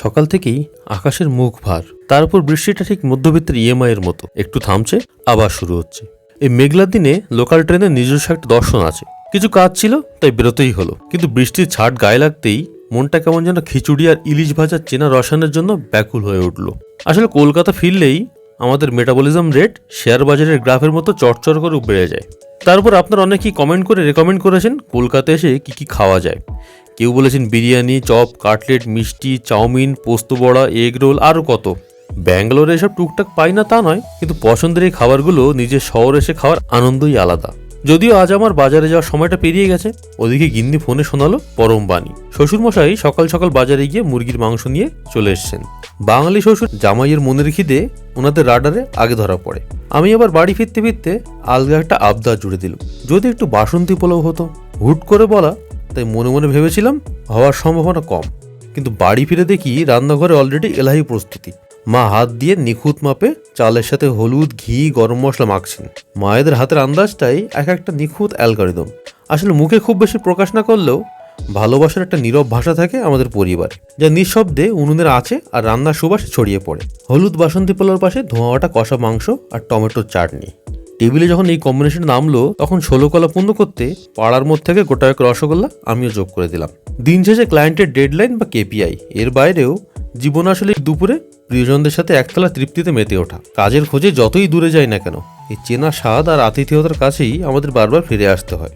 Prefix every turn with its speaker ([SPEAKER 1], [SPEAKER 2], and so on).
[SPEAKER 1] সকাল থেকেই আকাশের মুখ ভার, তার উপর বৃষ্টিটা ঠিক মধ্যবিত্তের ইএমআই এর মতো, একটু থামছে আবার শুরু হচ্ছে। এই মেঘলার দিনে লোকাল ট্রেনের নিজস্ব একটা দর্শন আছে। কিছু কাজ ছিল তাই বেরোতেই হলো, কিন্তু বৃষ্টির ছাট গায়ে লাগতেই মনটা কেমন যেন খিচুড়ি আর ইলিশ ভাজার চেনা রসায়নের জন্য ব্যাকুল হয়ে উঠল। আসলে কলকাতা ফিরলেই আমাদের মেটাবলিজম রেট শেয়ার বাজারের গ্রাফের মতো চড়চড় করে বেড়ে যায়। তারপর আপনারা অনেকেই কমেন্ট করে রেকমেন্ড করেছেন কলকাতায় এসে কি কি খাওয়া যায়। কেউ বলেছেন বিরিয়ানি, চপ, কাটলেট, মিষ্টি, চাউমিন, পোস্ত বড়া, এগ রোল, আরও কত। ব্যাঙ্গালোরে এসব টুকটাক পাই না তা নয়, কিন্তু পছন্দের এই খাবারগুলো নিজের শহরে এসে খাওয়ার আনন্দই আলাদা। যদিও আজ আমার বাজারে যাওয়ার সময়টা পেরিয়ে গেছে। ওদিকে গিন্নি ফোনে শোনালো পরম বাণী। শ্বশুরমশাই সকাল সকাল বাজারে গিয়ে মুরগির মাংস নিয়ে চলে এসছেন। বাঙালি শ্বশুর জামাইয়ের মনের খিদে ওনাদের রাডারে আগে ধরা পড়ে। আমি আবার বাড়ি ফিরতে ফিরতে আলগা একটা আবদার জুড়ে দিল, যদি একটু বাসন্তী পোলাও হতো। হুট করে বলা, তাই মনে মনে ভেবেছিলাম হওয়ার সম্ভাবনা কম, কিন্তু বাড়ি ফিরে দেখি রান্নাঘরে অলরেডি এলাহি প্রস্তুতি। মা হাত দিয়ে নিখুঁত মাপে চালের সাথে হলুদ, ঘি, গরম মশলা মাখছেন। মায়েদের হাতের আন্দাজটাই এক একটা নিখুঁত অ্যালগরিদম। আসলে মুখে খুব বেশি প্রকাশ না করলেও ভালোবাসার একটা নীরব ভাষা থাকে আমাদের পরিবারে, যা নিঃশব্দে উনুনের আছে আর রান্নার সুবাসে ছড়িয়ে পড়ে। হলুদ বাসন্তী পোলাওর পাশে ধোঁয়াটা কষা মাংস আর টমেটোর চাটনি। টেবিলে যখন এই কম্বিনেশন নামলো, তখন 16 কলা পূর্ণ করতে পাড়ার মধ্যে থেকে গোটা এক রসগোল্লা আমিও যোগ করে দিলাম। দিন শেষে ক্লায়েন্টের ডেডলাইন বা কেপিআই এর বাইরেও জীবন আসলে দুপুরে প্রিয়জনদের সাথে একতলা তৃপ্তিতে মেতে ওঠা। কাজের খোঁজে যতই দূরে যাই না কেন, এই চেনা স্বাদ আর আতিথেয়তার কাছেই আমাদের বারবার ফিরে আসতে হয়।